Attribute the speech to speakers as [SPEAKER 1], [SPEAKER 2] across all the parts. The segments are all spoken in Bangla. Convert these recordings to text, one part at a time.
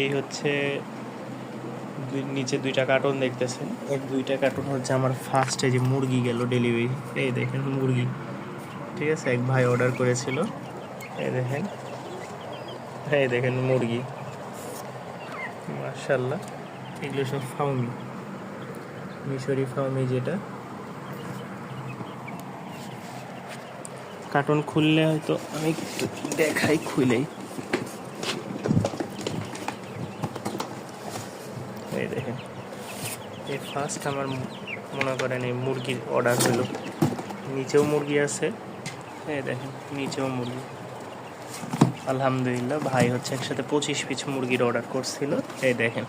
[SPEAKER 1] এই হচ্ছে নিচে 2টা কার্টুন দেখতেছেন। এই 2টা কার্টুন হচ্ছে আমার ফার্স্টে যে মুরগি গেল ডেলিভারি। এই দেখেন মুরগি, ঠিক আছে, এক ভাই অর্ডার করেছিল। এই দেখেন মুরগি, মাশাআল্লাহ। এগুলো সব ফাউমি, মিশরি ফাউমি। যেটা কার্টুন খুললে হয়তো আমি একটু দেখাই, খুলেই এই দেখেন। এই ফার্স্ট আমার মনে করেন এই মুরগির অর্ডার হলো। নিচেও মুরগি আছে, এই দেখেন নিচেও মুরগি। আলহামদুলিল্লাহ, ভাই হচ্ছে একসাথে 25 পিস মুরগির অর্ডার করছিল। এই দেখেন,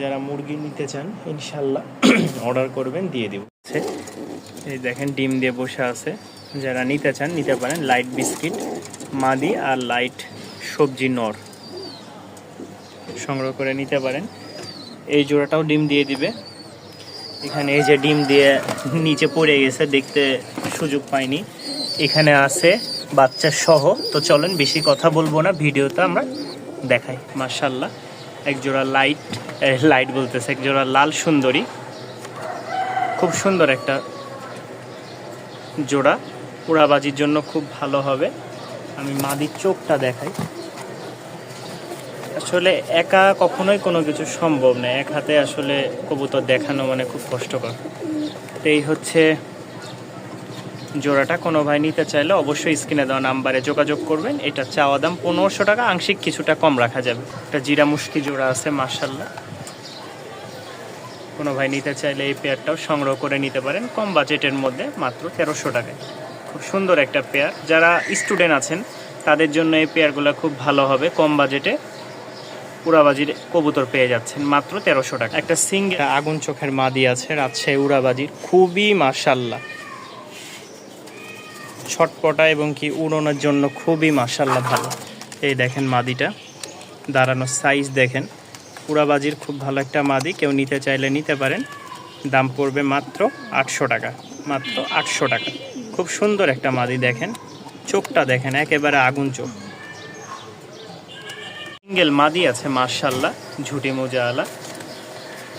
[SPEAKER 1] যারা মুরগি নিতে চান ইনশাল্লাহ অর্ডার করবেন, দিয়ে দিব। এই দেখেন ডিম দিয়ে বসে আছে, যারা নিতে চান নিতে পারেন। লাইট বিস্কিট মাদি আর লাইট সবজি নর সংগ্রহ করে নিতে পারেন। এই জোড়াটাও ডিম দিয়ে দিবে। এখানে এই যে ডিম দিয়ে নিচে পড়ে গেছে, দেখতে সুযোগ পাইনি। এখানে আছে বাচ্চা সহ। তো চলেন বেশি কথা বলবো না, ভিডিওতে আমরা দেখাই। মাশাআল্লাহ, এক জোড়া লাইট বলতেছে, এক জোড়া লাল সুন্দরী, খুব সুন্দর একটা জোড়া। উড়াবাজির জন্য খুব ভালো হবে। আমি মাদির চোখটা দেখাই। আসলে একা কখনোই কোনো কিছু সম্ভব না, এক হাতে আসলে কবুতর দেখানো মানে খুব কষ্টকর। তো এই হচ্ছে জোড়াটা। কোনো ভাই নিতে চাইলে অবশ্যই স্ক্রিনে দেওয়া নাম্বারে যোগাযোগ করবেন। এটা চাওয়া দাম 1500 টাকা, আংশিক কিছুটা কম রাখা যাবে। একটা জিরা মুশকি জোড়া আছে, মাশাআল্লাহ। কোনো ভাই নিতে চাইলে এই পেয়ারটাও সংগ্রহ করে নিতে পারেন কম বাজেটের মধ্যে, মাত্র 1300 টাকায়। খুব সুন্দর একটা পেয়ার। যারা স্টুডেন্ট আছেন তাদের জন্য এই পেয়ারগুলো খুব ভালো হবে। কম বাজেটে উড়াবাজির কবুতর পেয়ে যাচ্ছেন মাত্র 1300 টাকা। একটা সিঙ্গেল আগুন চোখের মাদি আছে, রাজশাহী উড়াবাজির, খুবই মাশাআল্লাহ ছটপটা এবং কি উড়ানোর জন্য খুবই মাশাআল্লাহ ভালো। এই দেখেন মাদিটা দাঁড়ানোর সাইজ দেখেন, উড়াবাজির খুব ভালো একটা মাদি। কেউ নিতে চাইলে নিতে পারেন। দাম পড়বে মাত্র 800 টাকা, মাত্র 800 টাকা। খুব সুন্দর একটা মাদি, দেখেন চোখটা দেখেন, একেবারে আগুন চোখ। সিঙ্গেল মাদি আছে মাশাআল্লাহ, ঝুটি মোজাওয়ালা,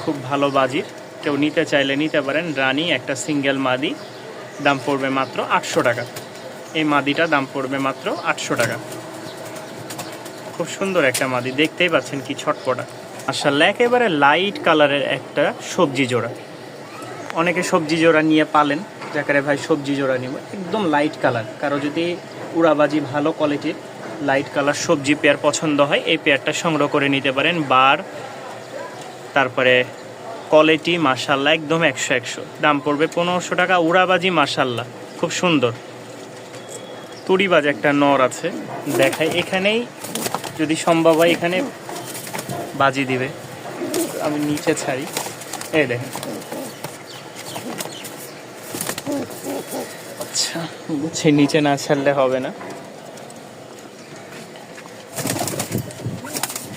[SPEAKER 1] খুব ভালো বাজির। কেউ নিতে চাইলে নিতে পারেন। রানী একটা সিঙ্গেল মাদি, দাম পড়বে মাত্র 800 টাকা। এই মাদিটা দাম পড়বে মাত্র 800 টাকা। খুব সুন্দর একটা মাদি, দেখতেই পাচ্ছেন কি ছটপটা মাশাআল্লাহ। একেবারে লাইট কালারের একটা সবজি জোড়া। অনেকে সবজি জোড়া নিয়ে পালেন, যাকারে ভাই সবজি জোড়া নিব, একদম লাইট কালার। কারো যদি উড়াবাজি ভালো কোয়ালিটির লাইট কালার সবজি পেয়ার পছন্দ হয়, এই পেয়ারটা সংগ্রহ করে নিতে পারেন। বার তারপরে কোয়ালিটি মাশাআল্লাহ একদম 100 দাম পড়বে 1500 টাকা। উড়াবাজি মাশাআল্লাহ খুব সুন্দর। তুড়িবাজ একটা নর আছে, দেখাই। এখানেই যদি সম্ভব হয় এখানে বাজি দিবে, আমি নিচে ছাড়ি। এই দেখেন, আচ্ছা বুঝছি, নিচে না ছাড়লে হবে না।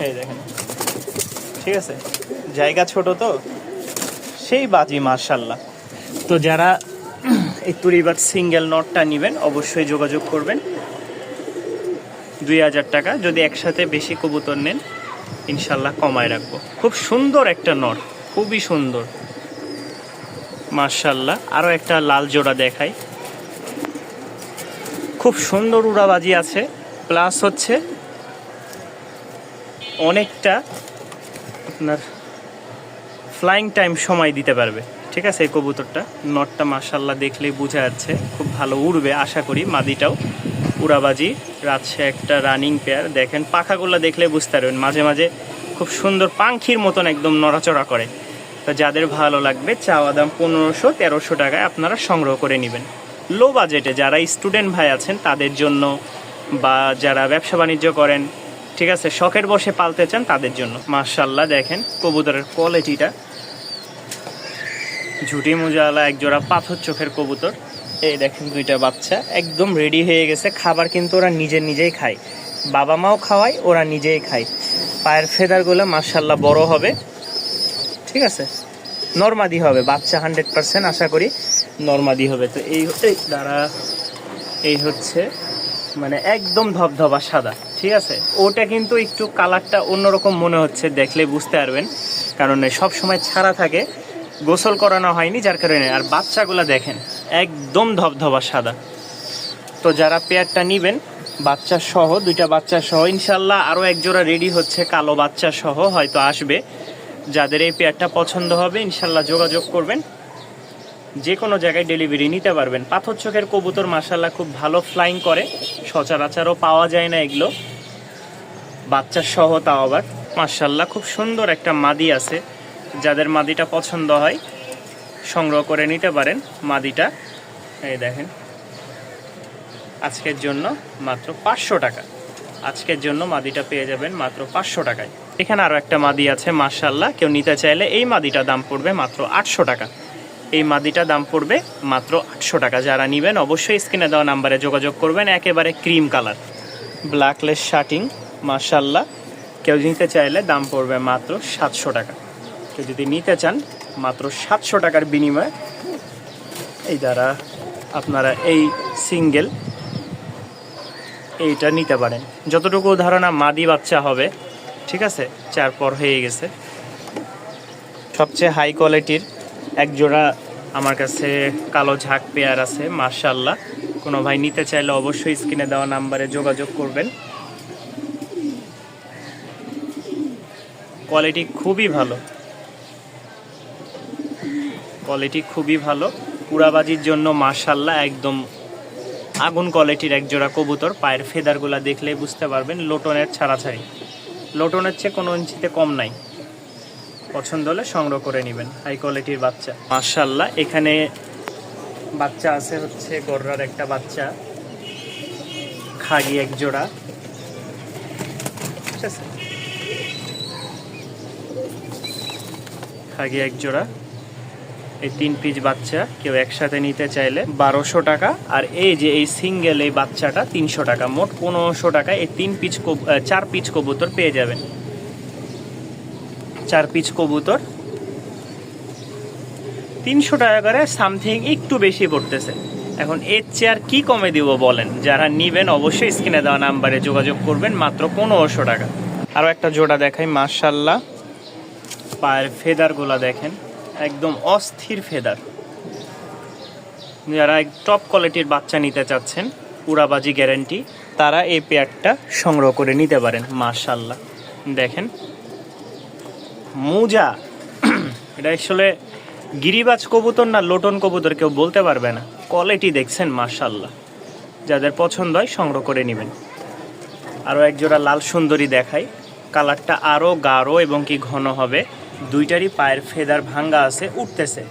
[SPEAKER 1] এই দেখেন, ঠিক আছে, জায়গা ছোট তো সেই বাজি মাশাআল্লাহ। তো যারা এই তুড়িবাজ সিঙ্গেল নটটা নেবেন অবশ্যই যোগাযোগ করবেন। 2000 টাকা। যদি একসাথে বেশি কবুতর নেন ইনশাল্লাহ কমায় রাখবো। খুব সুন্দর একটা নট, খুবই সুন্দর মাশাআল্লাহ। আরও একটা লাল জোড়া দেখাই, খুব সুন্দর উড়াবাজি আছে, প্লাস হচ্ছে অনেকটা আপনার ফ্লাইং টাইম সময় দিতে পারবে, ঠিক আছে। এই কবুতরটা নটটা মাশাআল্লাহ দেখলেই বোঝা যাচ্ছে খুব ভালো উড়বে আশা করি। মাদিটাও উড়াবাজি, রাজশাহী একটা রানিং পেয়ার। দেখেন পাখাগুলো দেখলে বুঝতে পারবেন, মাঝে মাঝে খুব সুন্দর পাখির মতন একদম নড়াচড়া করে। তো যাদের ভালো লাগবে চাওয়া দাম 1500-1300 টাকায় আপনারা সংগ্রহ করে নেবেন। লো বাজেটে যারা স্টুডেন্ট ভাই আছেন তাদের জন্য, বা যারা ব্যবসা বাণিজ্য করেন, ঠিক আছে, শখের বসে পালতে চান তাদের জন্য। মাশাআল্লাহ দেখেন কবুতরের কোয়ালিটিটা, ঝুটি মোজাওয়ালা একজোড়া পাথর চোখের কবুতর। এই দেখেন 2টা বাচ্চা একদম রেডি হয়ে গেছে। খাবার কিন্তু ওরা নিজেই খায়, বাবা মাও খাওয়ায়, ওরা নিজেই খায়। পায়ের ফেদারগুলো মাশাআল্লাহ বড় হবে, ঠিক আছে, নরমাদি হবে। বাচ্চা 100% আশা করি নরমাদি হবে। তো এই হচ্ছে মানে একদম ধবধবা সাদা। ঠিক আছে, ওটা কিন্তু একটু কালারটা অন্যরকম মনে হচ্ছে, দেখলে বুঝতে পারবেন, কারণ সব সময় ছাড়া থাকে, গোসল করানো হয়নি যার কারণে। আর বাচ্চাগুলো দেখেন একদম ধবধবা সাদা। তো যারা পেয়ারটা নেবেন বাচ্চা সহ, দুইটা বাচ্চা সহ, ইনশাল্লাহ আরও এক জোড়া রেডি হচ্ছে কালো বাচ্চা সহ, হয়তো আসবে। যাদের এই পেয়ারটা পছন্দ হবে ইনশাল্লাহ যোগাযোগ করবেন, যে কোনো জায়গায় ডেলিভারি নিতে পারবেন। পাথর চোখের কবুতর মাশাল্লাহ খুব ভালো ফ্লাইং করে, সচরাচরও পাওয়া যায় না এগুলো, বাচ্চা সহ তাও আবার। মাশাল্লাহ খুব সুন্দর একটা মাদি আছে, যাদের মাদিটা পছন্দ হয় সংগ্রহ করে নিতে পারেন মাদিটা। এই দেখেন, আজকের জন্য মাত্র 500 টাকা, আজকের জন্য মাদিটা পেয়ে যাবেন মাত্র 500 টাকায়। এখানে আরও একটা মাদি আছে মাশাল্লাহ, কেউ নিতে চাইলে এই মাদিটা দাম পড়বে মাত্র 800 টাকা। এই মাদিটা দাম পড়বে মাত্র 800 টাকা। যারা নেবেন অবশ্যই স্ক্রিনে দেওয়া নাম্বারে যোগাযোগ করবেন। একেবারে ক্রিম কালার, ব্ল্যাকলেস শার্টিং মাশাল্লাহ, কেউ নিতে চাইলে দাম পড়বে মাত্র 700 টাকা। কেউ যদি নিতে চান মাত্র 700 টাকার বিনিময়ে এই দ্বারা আপনারা এই সিঙ্গেল এইটা নিতে পারেন। যতটুকু ধারণা মাদি বাচ্চা হবে, ঠিক আছে, 4 পর হয়ে গেছে। সবচেয়ে হাই কোয়ালিটির এক জোড়া আমার কাছে কালো ঝাঁক পেয়ার আছে মাশাল্লাহ। কোনো ভাই নিতে চাইলে অবশ্যই স্ক্রিনে দেওয়া নাম্বারে যোগাযোগ করবেন। কোয়ালিটি খুবই ভালো, কোয়ালিটি খুবই ভালো। উড়াবাজির জন্য মাশাল্লাহ একদম আগুন কোয়ালিটির এক জোড়া কবুতর। পায়ের ফেদারগুলা দেখলে বুঝতে পারবেন লোটনের ছাড়াছাড়ি, লোটনের চেয়ে কোনো ইঞ্চিতে কম নাই। পছন্দ হলে সংগ্রহ করে নেবেন, হাই কোয়ালিটির বাচ্চা মাশাল্লাহ। এখানে বাচ্চা আছে হচ্ছে গররার একটা বাচ্চা, খাগি এক জোড়া, ঠিক আছে, খাগি এক জোড়া। এই 3 পিস বাচ্চা কেউ একসাথে নিতে চাইলে 1200 টাকা। আর এই যে এই সিঙ্গেল এই বাচ্চাটা 300 টাকা, মোট 1500 টাকা এই 4 পিস কবুতর পেয়ে যাবেন। 4 পিস কবুতর 300 টাকা করে, সামথিং একটু বেশি পড়তেছে। এখন এর চেয়ে আর কি কমে দিব বলেন? যারা নেবেন অবশ্যই স্ক্রিনে দেওয়া নাম্বারে যোগাযোগ করবেন, মাত্র 1500 টাকা। আরও একটা জোড়া দেখাই মাশাল্লাহ, পায়ের ফেদারগুলা দেখেন একদম অস্থির ফেদার। যারা টপ কোয়ালিটির বাচ্চা নিতে চাচ্ছেন, উড়াবাজি গ্যারান্টি, তারা এই পেয়ারটা সংগ্রহ করে নিতে পারেন মাশাল্লাহ। দেখেন মোজা, এটা আসলে গিরিবাজ কবুতর না লোটন কবুতর কেউ বলতে পারবে না। কোয়ালিটি দেখছেন মাশাল্লাহ, যাদের পছন্দ হয় সংগ্রহ করে নেবেন। আরও এক জোড়া লাল সুন্দরী দেখাই, কালারটা আরও গাঢ় এবং কি ঘন হবে। দুইটারই পায়ের ফেদার ভাঙ্গা আছে, উঠতেছে।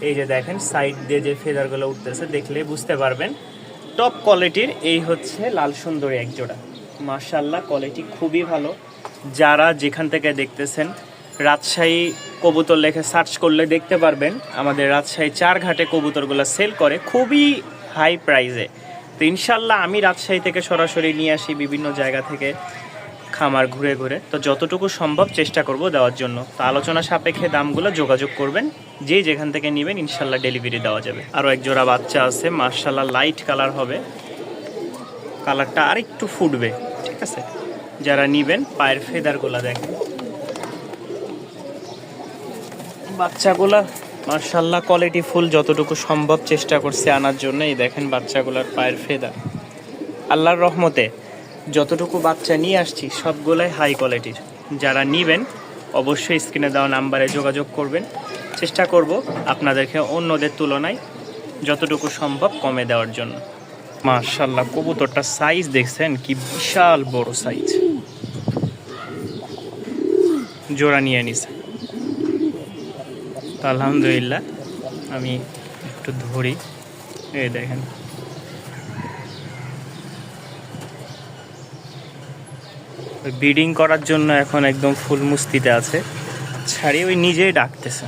[SPEAKER 1] এই যে দেখেন সাইড দিয়ে যে ফেদারগুলো উঠতেছে, দেখলে বুঝতে পারবেন টপ কোয়ালিটির। এই হচ্ছে লাল সুন্দরী এক জোড়া মাশাল্লাহ, কোয়ালিটি খুবই ভালো। যারা যেখান থেকে দেখতেছেন, রাজশাহী কবুতর লেখে সার্চ করলে দেখতে পারবেন আমাদের রাজশাহী 4 ঘাটে কবুতরগুলো সেল করে খুবই হাই প্রাইসে। তো ইনশাল্লাহ আমি রাজশাহী থেকে সরাসরি নিয়ে আসি বিভিন্ন জায়গা থেকে, খামার ঘুরে ঘুরে। তো যতটুকু সম্ভব চেষ্টা করব দেওয়ার জন্য। তো আলোচনা সাপেক্ষে দামগুলো যোগাযোগ করবেন, যে যেখান থেকে নেবেন ইনশাল্লাহ ডেলিভারি দেওয়া যাবে। আরও এক জোড়া বাচ্চা আছে মাশাল্লাহ, লাইট কালার হবে, কালারটা আর একটু ফুটবে, ঠিক আছে। যারা নেবেন পায়ের ফেদারগুলো দেখেন, বাচ্চাগুলা মাশাল্লাহ কোয়ালিটি ফুল, যতটুকু সম্ভব চেষ্টা করছে আনার জন্য। এই দেখেন বাচ্চাগুলার পায়ের ফেদার, আল্লাহর রহমতে যতটুকু বাচ্চা নিয়ে আসছি সবগুলাই হাই কোয়ালিটির। যারা নেবেন অবশ্যই স্ক্রিনে দেওয়া নাম্বারে যোগাযোগ করবেন। চেষ্টা করব আপনাদেরকে অন্যদের তুলনায় যতটুকু সম্ভব কমে দেওয়ার জন্য। মাশাল্লাহ কবুতরটা সাইজ দেখছেন কি বিশাল বড় সাইজ, জোড়া নিয়ে নিছে। আলহামদুলিল্লাহ, আমি একটু ধরি, এই দেখেন ব্রিডিং করার জন্য এখন একদম ফুল মুস্তিতে আছে, ছাড়িয়ে ওই নিজেই ডাকতেছে।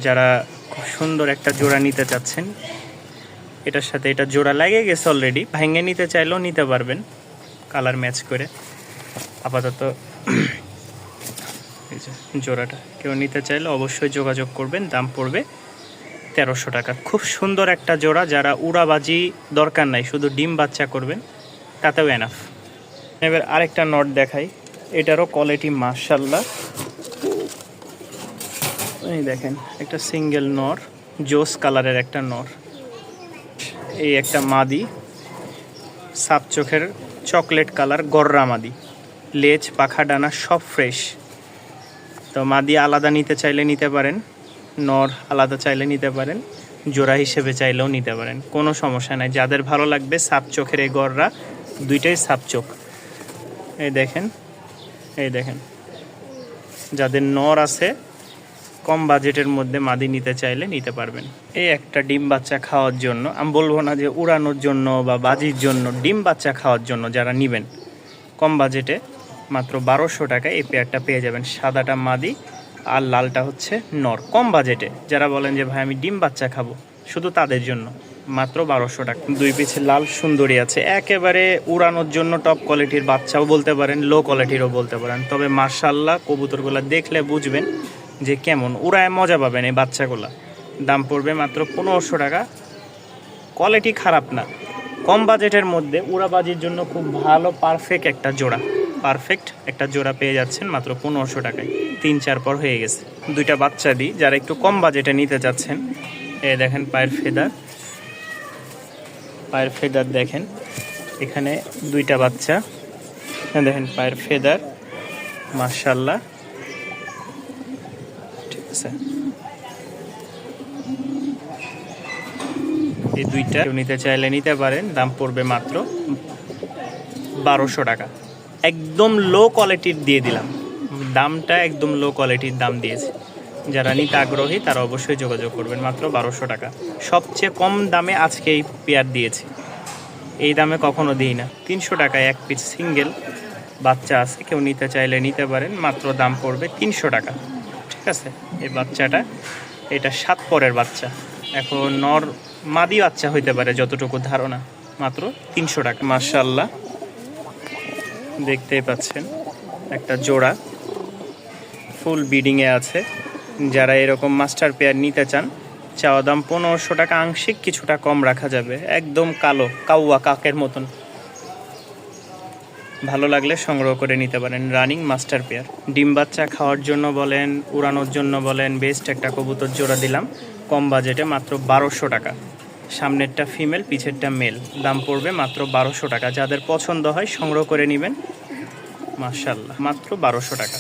[SPEAKER 1] যারা খুব সুন্দর একটা জোড়া নিতে চাচ্ছেন, এটার সাথে এটা জোড়া লেগে গেছে অলরেডি, ভেঙে নিতে চাইলেও নিতে পারবেন কালার ম্যাচ করে। আপাতত এই যে জোড়াটা কেউ নিতে চাইলে অবশ্যই যোগাযোগ করবেন, দাম পড়বে 1300 টাকা। খুব সুন্দর একটা জোড়া, যারা উড়াবাজি দরকার নাই, শুধু ডিম বাচ্চা করবেন তাতেও এনাফ। এবার আরেকটা নট দেখাই, এটারও কোয়ালিটি মাশাআল্লাহ। এই দেখেন একটা সিঙ্গেল নর, জোস কালারের একটা নর। এই একটা মাদি, সাপ চোখের চকলেট কালার গররা মাদি, লেজ পাখা ডানা সব ফ্রেশ। তো মাদি আলাদা নিতে চাইলে নিতে পারেন, নর আলাদা চাইলে নিতে পারেন, জোড়া হিসেবে চাইলেও নিতে পারেন, কোনো সমস্যা নাই। যাদের ভালো লাগবে সাপ চোখের এই গররা, দুইটাই সাপ চোখ। এই দেখেন, এই দেখেন, যাদের নর আছে কম বাজেটের মধ্যে মাদি নিতে চাইলে নিতে পারবেন। এই একটা ডিম বাচ্চা খাওয়ার জন্য, আমি বলবো না যে উড়ানোর জন্য বা বাজির জন্য, ডিম বাচ্চা খাওয়ার জন্য যারা নেবেন কম বাজেটে মাত্র 1200 টাকায় এই পেয়ারটা পেয়ে যাবেন। সাদাটা মাদি আর লালটা হচ্ছে নর। কম বাজেটে যারা বলেন যে ভাই আমি ডিম বাচ্চা খাবো, শুধু তাদের জন্য মাত্র 1200 টাকা। দুই পিছে লাল সুন্দরী আছে, একেবারে উড়ানোর জন্য টপ কোয়ালিটির বাচ্চাও বলতে পারেন, লো কোয়ালিটিরও বলতে পারেন। তবে মাশাআল্লাহ কবুতরগুলো দেখলে বুঝবেন যে কেমন উড়ায়, মজা পাবেন এই বাচ্চাগুলা। দাম পড়বে মাত্র 1500 টাকা। কোয়ালিটি খারাপ না, কম বাজেটের মধ্যে উড়াবাজির জন্য খুব ভালো পারফেক্ট একটা জোড়া, পারফেক্ট একটা জোড়া পেয়ে যাচ্ছেন মাত্র 1500 টাকায়। 3-4 পর হয়ে গেছে। দুইটা বাচ্চা দিই যারা একটু কম বাজেটে নিতে চাচ্ছেন। এই দেখেন পায়ের ফেদার, পায়ের ফেদার দেখেন, এখানে দুইটা বাচ্চা দেখেন, পায়ের ফেদার মাশাআল্লাহ। ঠিক আছে, এই দুইটা নিতে চাইলে নিতে পারেন। দাম পড়বে মাত্র 1200 টাকা। একদম লো কোয়ালিটির দিয়ে দিলাম, দামটা একদম লো কোয়ালিটির দাম দিয়েছি। যারা নিতে আগ্রহী তারা অবশ্যই যোগাযোগ করবেন। মাত্র 1200 টাকা, সবচেয়ে কম দামে আজকে এই পেয়ার দিয়েছি। এই দামে কখনো দিই না। 300 টাকায় এক পিস সিঙ্গেল বাচ্চা আছে, কেউ নিতে চাইলে নিতে পারেন। মাত্র দাম পড়বে 300 টাকা। ঠিক আছে, এই বাচ্চাটা, এটা 7 পরের বাচ্চা। এখন নর মাদি বাচ্চা হইতে পারে যতটুকু ধারণা। মাত্র 300 টাকা। মাশাআল্লাহ দেখতেই পাচ্ছেন একটা জোড়া ফুল বিডিংয়ে আছে। যারা এরকম মাস্টার পেয়ার নিতে চান, চাওয়া দাম 1500 টাকা, আংশিক কিছুটা কম রাখা যাবে। একদম কালো কাউয়া কাকের মতন, ভালো লাগলে সংগ্রহ করে নিতে পারেন। রানিং মাস্টার পেয়ার, ডিম বাচ্চা খাওয়ার জন্য বলেন, উড়ানোর জন্য বলেন, বেস্ট একটা কবুতর জোড়া দিলাম কম বাজেটে মাত্র 1200 টাকা। সামনেরটা ফিমেল, পিছেরটা মেল। দাম পড়বে মাত্র 1200 টাকা। যাদের পছন্দ হয় সংগ্রহ করে নেবেন। মাশাআল্লাহ মাত্র 1200 টাকা।